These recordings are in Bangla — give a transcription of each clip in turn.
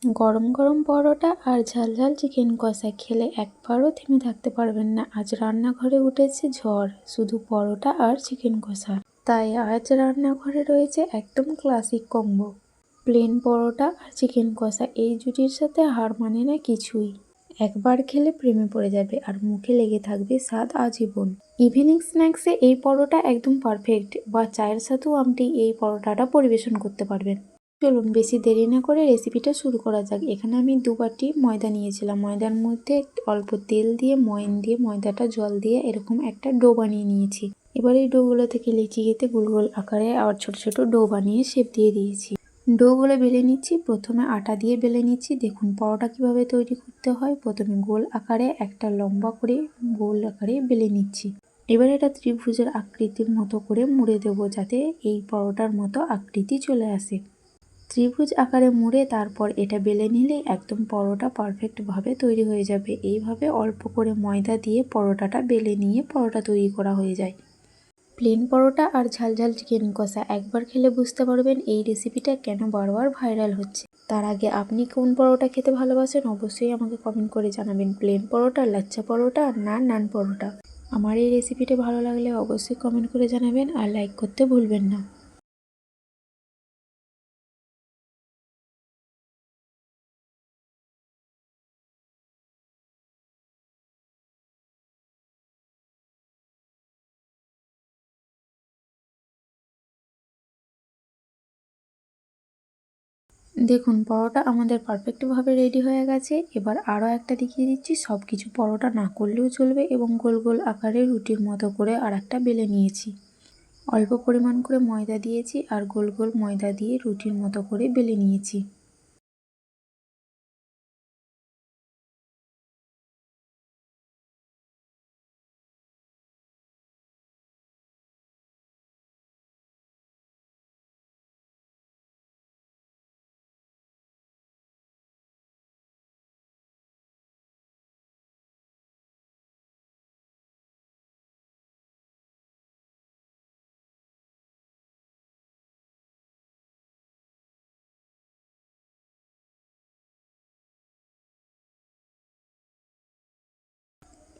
গরম গরম পরোটা আর ঝাল ঝাল চিকেন কষা খেলে একবারও থেমে থাকতে পারবেন না। আজ রান্নাঘরে উঠেছে ঝড়, শুধু পরোটা আর চিকেন কষা। তাই আজ রান্নাঘরে রয়েছে একদম ক্লাসিক কম্বো, প্লেন পরোটা আর চিকেন কষা। এই জুটির সাথে হার মানে না কিছুই। একবার খেলে প্রেমে পড়ে যাবে আর মুখে লেগে থাকবে স্বাদ আজীবন। ইভিনিং স্ন্যাক্সে এই পরোটা একদম পারফেক্ট, বা চায়ের সাথেও আপনি এই পরোটাটা পরিবেশন করতে পারবেন। চলুন বেশি দেরি না করে রেসিপিটা শুরু করা যাক। এখানে আমি 2 বাটি ময়দা নিয়েছিলাম। ময়দার মধ্যে অল্প তেল দিয়ে ময়ান দিয়ে ময়দাটা জল দিয়ে এরকম একটা ডো বানিয়ে নিয়েছি। এবার এই ডোগুলো থেকে লিচি কেটে গোল গোল আকারে আর ছোট ছোট ডো বানিয়ে শেপ দিয়ে দিয়েছি। ডোগুলো বেলে নিচ্ছি। প্রথমে আটা দিয়ে বেলে নিচ্ছি। দেখুন পরোটা কিভাবে তৈরি করতে হয়। প্রথমে গোল আকারে একটা লম্বা করে গোল আকারে বেলে নিচ্ছি। এবার এটা ত্রিভুজের আকৃতির মতো করে মুড়ে দেবো, যাতে এই পরোটার মতো আকৃতি চলে আসে। ত্রিভুজ আকারে মুড়ে তারপর এটা বেলে নিলে একদম পরোটা পারফেক্টভাবে তৈরি হয়ে যাবে। এইভাবে অল্প করে ময়দা দিয়ে পরোটাটা বেলে নিয়ে পরোটা তৈরি করা হয়ে যায়। প্লেন পরোটা আর ঝাল ঝাল চিকেন কষা একবার খেলে বুঝতে পারবেন এই রেসিপিটা কেন বারবার ভাইরাল হচ্ছে। তার আগে আপনি কোন পরোটা খেতে ভালোবাসেন অবশ্যই আমাকে কমেন্ট করে জানাবেন। প্লেন পরোটা, লাচ্ছা পরোটা না নান পরোটা। আমার এই রেসিপিটা ভালো লাগলে অবশ্যই কমেন্ট করে জানাবেন আর লাইক করতে ভুলবেন না। দেখুন পরোটা আমাদের পারফেক্টভাবে রেডি হয়ে গেছে। এবার আরও একটা দেখিয়ে দিচ্ছি। সব কিছু পরোটা না করলেও চলবে এবং গোল গোল আকারে রুটির মতো করে আর একটা বেলে নিয়েছি। অল্প পরিমাণ করে ময়দা দিয়েছি আর গোল গোল ময়দা দিয়ে রুটির মতো করে বেলে নিয়েছি।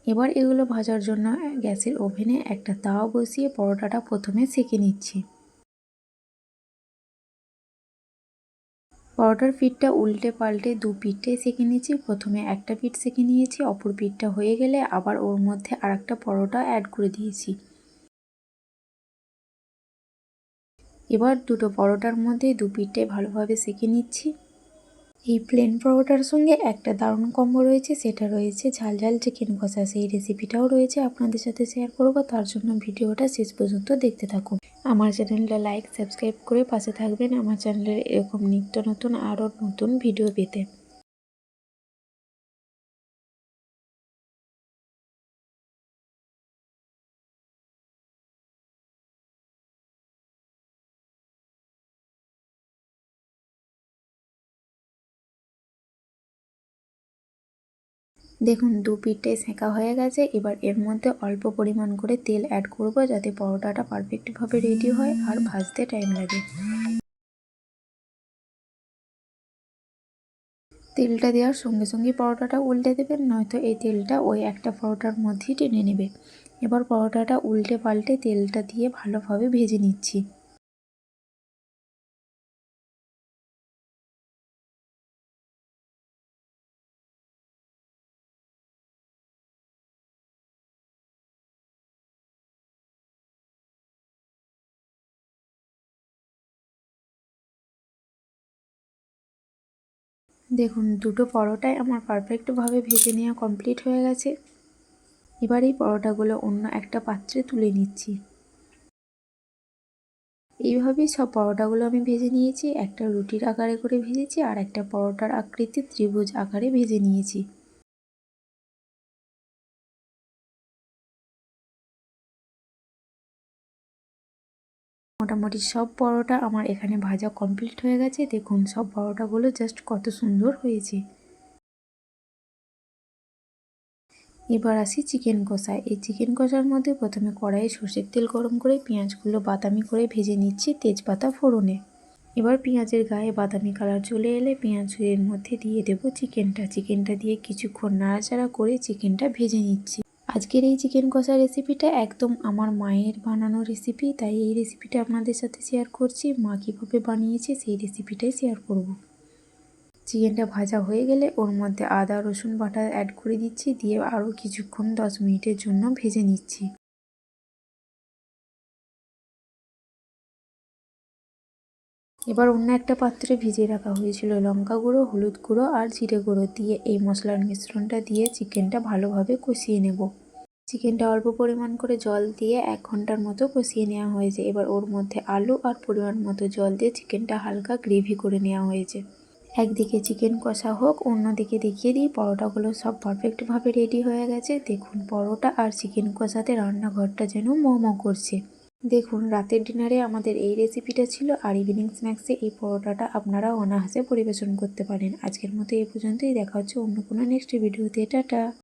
এবার এগুলো ভাজার জন্য গ্যাসের ওভেনে একটা তাওয়া বসিয়ে পরোটাটা প্রথমে সেঁকে নিচ্ছি। পরোটার পিঠটা উল্টে পাল্টে 2 পিঠটাই সেঁকে নিয়েছি। প্রথমে একটা পিঠ সেঁকে নিয়েছি, অপর পিঠটা হয়ে গেলে আবার ওর মধ্যে আরেকটা পরোটা অ্যাড করে দিয়েছি। এবার দুটো পরোটার মধ্যে 2 পিঠটাই ভালোভাবে সেঁকে নিচ্ছি। এই প্লেন পরোটার সঙ্গে একটা দারুণ কম্বো রয়েছে, সেটা রয়েছে ঝাল ঝাল চিকেন কষা। সেই রেসিপিটাও রয়েছে, আপনাদের সাথে শেয়ার করব। তার জন্য ভিডিওটা শেষ পর্যন্ত দেখতে থাকুন। আমার চ্যানেলটা লাইক সাবস্ক্রাইব করে পাশে থাকবেন আমার চ্যানেলের এরকম নিত্য নতুন আরও নতুন ভিডিও পেতে। দেখুন 2 পিঠটাই সেঁকা হয়ে গেছে। এবার এর মধ্যে অল্প পরিমাণ করে তেল অ্যাড করব, যাতে পরোটাটা পারফেক্টভাবে রেডি হয় আর ভাজতে টাইম লাগে। তেলটা দেওয়ার সঙ্গে সঙ্গে পরোটাটা উল্টে দেবেন, নয়তো এই তেলটা ওই একটা পরোটার মধ্যেই টেনে নেবে। এবার পরোটাটা উল্টে পাল্টে তেলটা দিয়ে ভালোভাবে ভেজে নিচ্ছি। দেখুন দুটো পরোটাই আমার পারফেক্টভাবে ভেজে নেওয়া কমপ্লিট হয়ে গেছে। এবার এই পরোটাগুলো অন্য একটা পাত্রে তুলে নিচ্ছি। এইভাবেই সব পরোটাগুলো আমি ভেজে নিয়েছি। একটা রুটির আকারে করে ভেজেছি আর একটা পরোটার আকৃতি ত্রিভুজ আকারে ভেজে নিয়েছি। মোটামুটি সব পরোটা আমার এখানে ভাজা কমপ্লিট হয়ে গেছে। দেখুন সব পরোটাগুলো জাস্ট কত সুন্দর হয়েছে। এবার আসি চিকেন কষায়। এই চিকেন কষার মধ্যে প্রথমে কড়াইয়ে সর্ষের তেল গরম করে পেঁয়াজগুলো বাদামি করে ভেজে নিচ্ছি তেজপাতা ফোড়নে। এবার পেঁয়াজের গায়ে বাদামি কালার চলে এলে পেঁয়াজের মধ্যে দিয়ে দেব চিকেনটা দিয়ে কিছুক্ষণ নাড়াচাড়া করে চিকেনটা ভেজে নিচ্ছি। আজকের এই চিকেন কষা রেসিপিটা একদম আমার মায়ের বানানো রেসিপি, তাই এই রেসিপিটা আপনাদের সাথে শেয়ার করছি। মা কীভাবে বানিয়েছে সেই রেসিপিটাই শেয়ার করব। চিকেনটা ভাজা হয়ে গেলে ওর মধ্যে আদা রসুন বাটা অ্যাড করে দিচ্ছি, দিয়ে আরও কিছুক্ষণ 10 মিনিটের জন্য ভেজে নিচ্ছি। এবার অন্য একটা পাত্রে ভিজিয়ে রাখা হয়েছিল লঙ্কা গুঁড়ো, হলুদ গুঁড়ো আর জিরে গুঁড়ো দিয়ে এই মশলার মিশ্রণটা দিয়ে চিকেনটা ভালোভাবে কষিয়ে নেব। চিকেনটা অল্প পরিমাণ করে জল দিয়ে 1 ঘন্টার মতো কষিয়ে নেওয়া হয়েছে। এবার ওর মধ্যে আলু আর পরিমাণ মতো জল দিয়ে চিকেনটা হালকা গ্রেভি করে নেওয়া হয়েছে। একদিকে চিকেন কষা হোক, অন্যদিকে দেখিয়ে দিই পরোটাগুলো সব পারফেক্টভাবে রেডি হয়ে গেছে। দেখুন পরোটা আর চিকেন কষাতে রান্নাঘরটা যেন মোমো করছে। দেখুন রাতের ডিনারে আমাদের এই রেসিপিটা ছিল, আর ইভিনিং স্ন্যাক্সে এই পরোটাটা আপনারা অনায়াসে পরিবেশন করতে পারেন। আজকের মতো এই পর্যন্তই, দেখা হচ্ছে অন্য কোনো নেক্সট ভিডিওতে। টাটা।